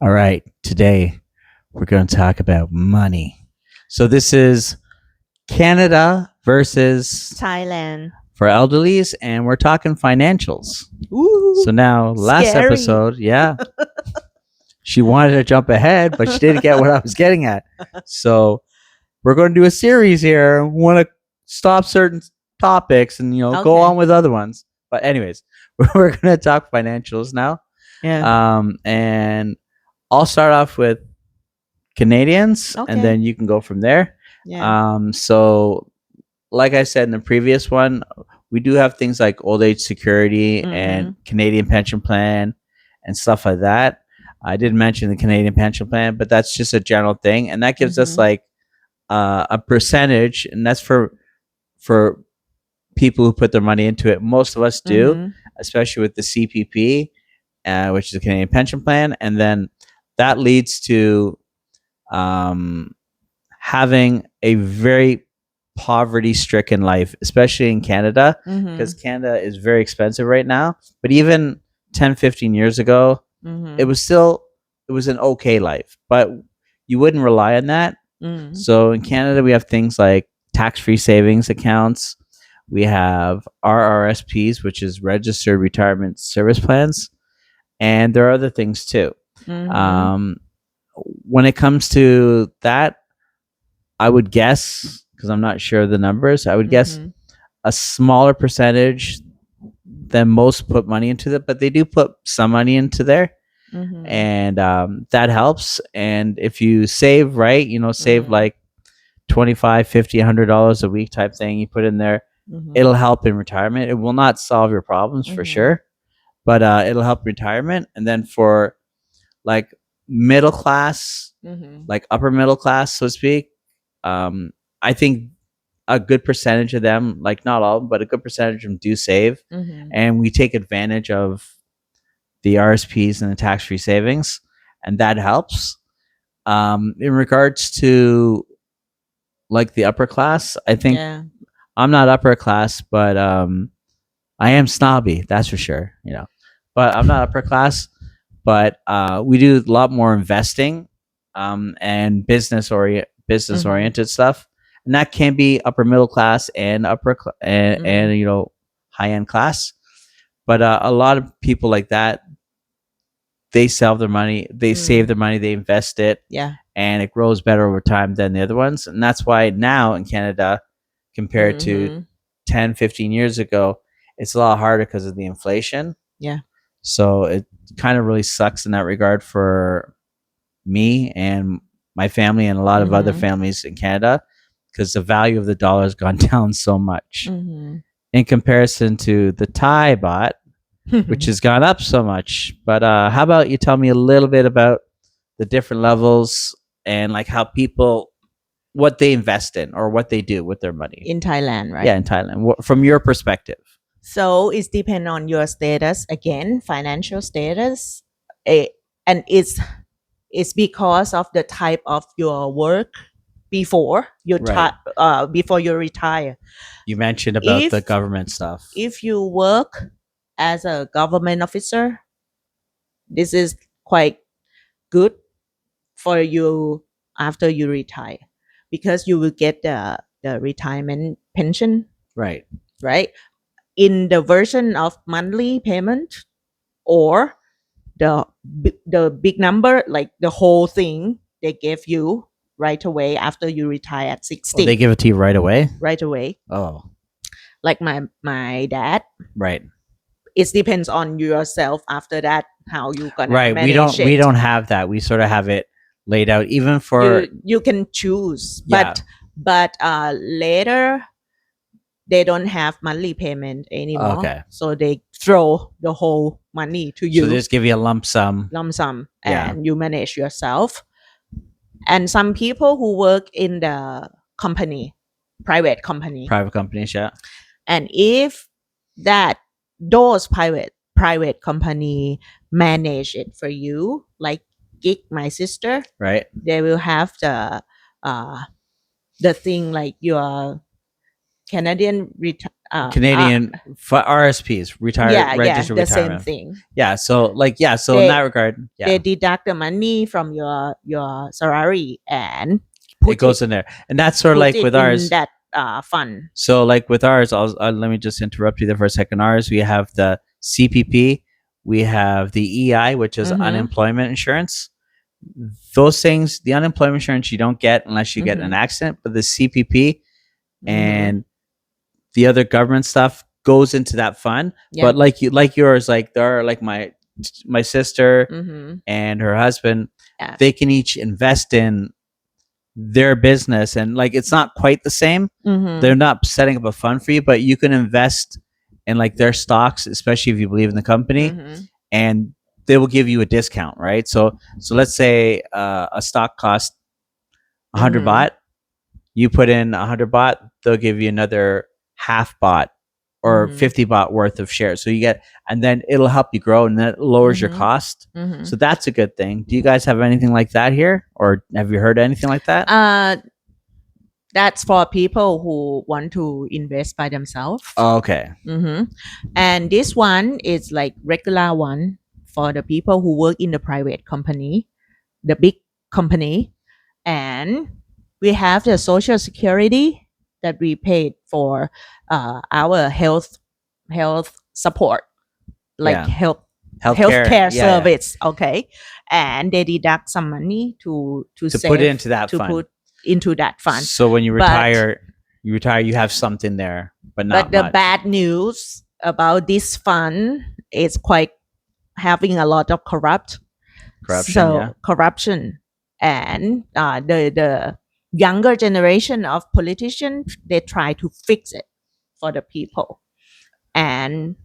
All right, today we're going to talk about money. So this is Canada versus Thailand. for elderlies, and we're talking financials. Ooh, So now, last scary. episode, yeah, she wanted to jump ahead, but she didn't get what I was getting at. So we're going to do a series here. We want to stop certain topics and go Okay. on with other ones. But anyways, we're going to talk financials now. Yeah. And I'll start off with Canadians, Okay. and then you can go from there. Yeah. So, like I said in the previous one, we do have things like old age security and Canadian pension plan and stuff like that. I didn't mention the Canadian pension plan, but that's just a general thing, and that gives us like a percentage, and that's for people who put their money into it. Most of us do, especially with the CPP, which is the Canadian pension plan, and then that leads to um, having a very poverty stricken life, especially in Canada, because Canada is very expensive right now. But even 10, 15 years ago, it was an okay life, but you wouldn't rely on that. So in Canada, we have things like tax free savings accounts. We have RRSPs, which is registered retirement service plans. And there are other things too. When it comes to that, I would guess, because I'm not sure of the numbers, I would guess a smaller percentage than most put money into it, but they do put some money into there. And that helps. And if you save right, save like 25, 50, $100 a week type thing, you put in there, it'll help in retirement. It will not solve your problems for sure, but it'll help retirement. And then for like middle class, like upper middle class, so to speak, I think a good percentage of them, like not all of them, but a good percentage of them do save. And we take advantage of the RSPs and the tax-free savings, and that helps. In regards to like the upper class, I think I'm not upper class, but I am snobby, that's for sure. But I'm not upper class. But we do a lot more investing and business oriented stuff, and that can be upper middle class and and high end class. But a lot of people like that, they save their money, they invest it, Yeah. and it grows better over time than the other ones. And that's why now in Canada, compared to 10, 15 years ago, it's a lot harder because of the inflation. Yeah. So it kind of really sucks in that regard for me and my family and a lot of other families in Canada, because the value of the dollar has gone down so much in comparison to the Thai baht, which has gone up so much. But how about you tell me a little bit about the different levels and like how people, what they invest in or what they do with their money in Thailand, right? Yeah, in Thailand, from your perspective. So it depends on your status again, financial status, and it's because of the type of your work before you before you retire. You mentioned about If- the government stuff. If you work as a government officer, this is quite good for you after you retire, because you will get the retirement pension, Right. right? In the version of monthly payment, or the big number, like the whole thing they give you right away after you retire at 60. Oh, they give it to you right away? Right away. Oh, Like my dad. right. It depends on yourself after that how you gonna Right. manage We it. don't have that. We sort of have it laid out even for You can choose, Yeah. but later they don't have monthly payment anymore. Okay. So they throw the whole money to you. So they just give you a lump sum. And you manage yourself. And some people who work in the company, private companies, yeah. and if those private company manage it for you, like Gig, my sister, Right. they will have the thing like your Canadian Canadian RSPs, registered the same retirement. thing. Yeah, so so in They- that regard, yeah, They deduct the money from your salary and it goes in there, and that's sort of put like it with in ours. that fund. So like with ours, let me just interrupt you there for a second. Ours, we have the CPP, we have the EI, which is Mhm. unemployment insurance. Those things, the unemployment insurance, you don't get unless you get in an accident, but the CPP and the other government stuff goes into that fund. Yeah. But like yours, like there are like my sister Mhm. and her husband, Yeah. they can each invest in their business, and like it's not quite the same. Mhm. They're not setting up a fund for you, but you can invest in like their stocks, especially if you believe in the company, and they will give you a discount, right? So let's say a stock costs 100 baht. You put in 100 baht, they'll give you another half baht or 50 baht worth of shares. So you get, and then it'll help you grow, and that lowers your cost. So that's a good thing. Do you guys have anything like that here, or have you heard anything like that? That's for people who want to invest by themselves. Oh, okay. And this one is like regular one for the people who work in the private company, the big company, and we have the social security that we paid for our health support, like Yeah. healthcare Yeah, yeah. service. Okay, and they deduct some money to save, put into that to fund. put into that fund. So when you retire, you have something there, but not But the much. bad news about this fund is quite having a lot of corruption. Corruption, and the younger generation of politicians, they try to fix it for the people, and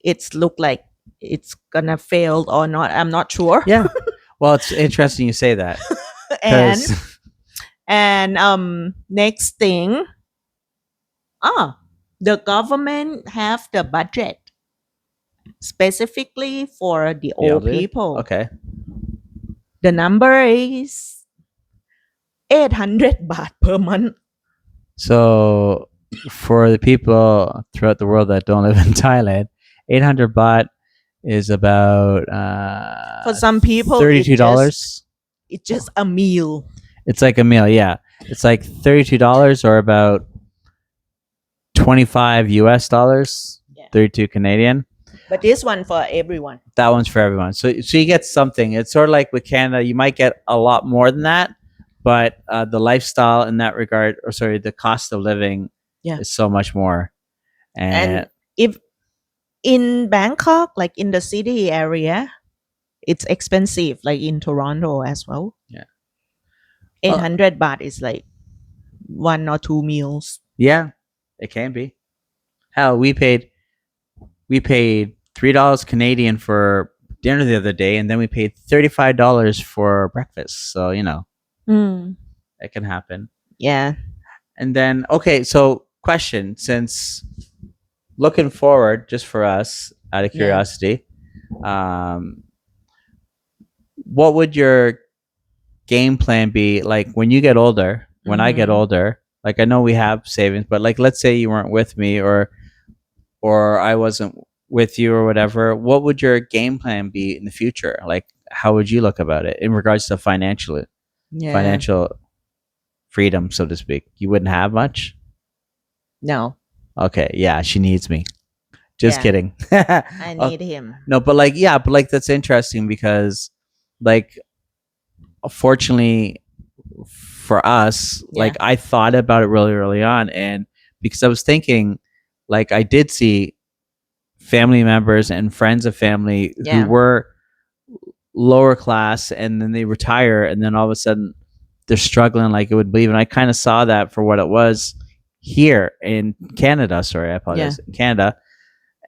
it's look like it's gonna fail or not. I'm not sure. Yeah. Well, it's interesting you say that. and next thing, the government have the budget specifically for the old people. Okay. The number is 800 baht per month. So for the people throughout the world that don't live in Thailand, 800 baht is about For some people, $32. It's just a meal. It's like a meal, yeah. It's like $32 or about 25 US dollars, 32 Canadian. But this one for everyone. That one's for everyone. So you get something. It's sort of like with Canada, you might get a lot more than that, but the lifestyle in that regard, or sorry, the cost of living is so much more. And if in Bangkok, like in the city area, it's expensive, like in Toronto as well. Yeah. 800 baht is like 1 or 2 meals. Yeah, it can be. Hell, we paid $3 Canadian for dinner the other day, and then we paid $35 for breakfast. So it can happen. Yeah. And then okay, so question: since looking forward, just for us out of curiosity, what would your game plan be like when you get older? When I get older, like I know we have savings, but like let's say you weren't with me, or I wasn't with you, or whatever. What would your game plan be in the future? Like, how would you look about it in regards to financial freedom, so to speak? You wouldn't have much. No. Okay, yeah, she needs me. Just kidding. I need him. No, but like, that's interesting because, like, fortunately for us, like I thought about it really early on, and because I was thinking, like, I did see family members and friends of family who were lower class, and then they retire, and then all of a sudden they're struggling like it would believe. And I kind of saw that for what it was here in Canada. Sorry, I apologize. In Canada.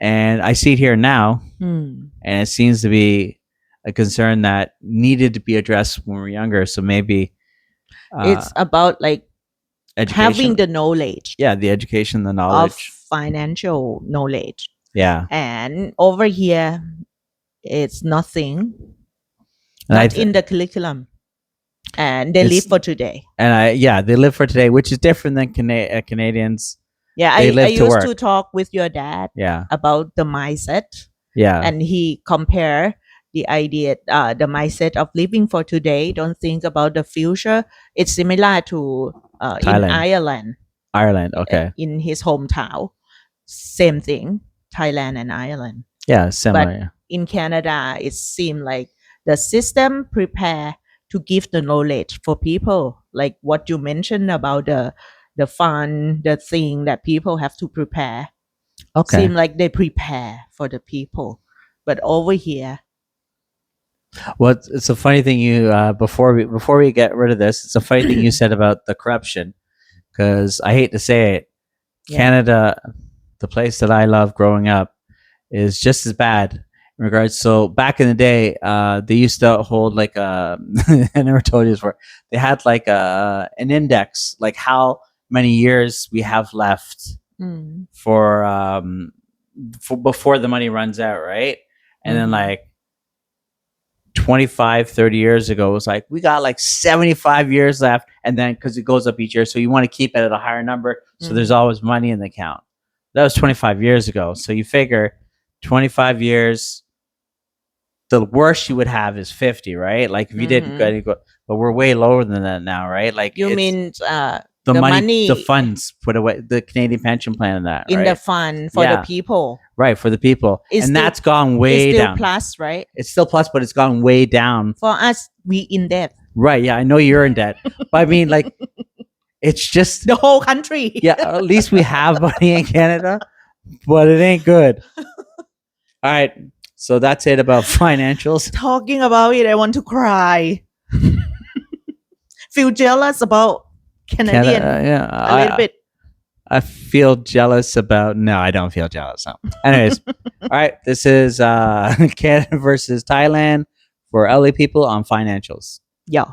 And I see it here now, and it seems to be a concern that needed to be addressed when we were younger. So maybe it's about like education. Having the knowledge. Yeah, the education, the knowledge. Of financial knowledge. Yeah. And over here, it's nothing. And not in the curriculum. And they live for today. And they live for today, which is different than Canadians. Yeah, They I live to used work. to talk with your dad Yeah. about the mindset, Yeah. and he compare the idea, the mindset of living for today. Don't think about the future. It's similar to in Thailand. Ireland, Ireland. Okay. in his hometown. Same thing, Thailand and Ireland. Yeah. But Similar. in Canada, it seemed like the system prepare to give the knowledge for people, like what you mentioned about the fund, the thing that people have to prepare. Okay. Seem like they prepare for the people, but over here, Well, it's a funny thing you before we get rid of this, it's a funny thing you said about the corruption, because I hate to say it, yeah, Canada, the place that I love growing up, is just as bad in regards. So back in the day, they used to hold like a I never told you this before. They had like an index, like how many years we have left mm, for before the money runs out, right? And then mhm, like 25, 30 years ago, it was like we got like 75 years left, and then because it goes up each year, so you want to keep it at a higher number, so there's mhm, always money in the account. That was 25 years ago. So you figure 25 years, the worst you would have is 50, right? Like if you didn't mhm. go, but we're way lower than that now, right? Like You it's mean the the money, the money funds put away, the Canadian pension plan and that, in the right? fund for the Yeah, people right, for the people. is And still that's gone is way still down. plus, right? It's still plus, but it's gone way down. For us, we in debt. Right. Yeah, I know you're in debt. But I mean, like, it's just, The whole country. yeah, at least we have money in Canada, but it ain't good. All right. So that's it about financials. Talking about it, I want to cry. Feel jealous about Canadian Yeah. a little bit. I feel jealous about, no, I don't feel jealous. No. Anyways, all right. This is Canada versus Thailand for LA people on financials. Yeah.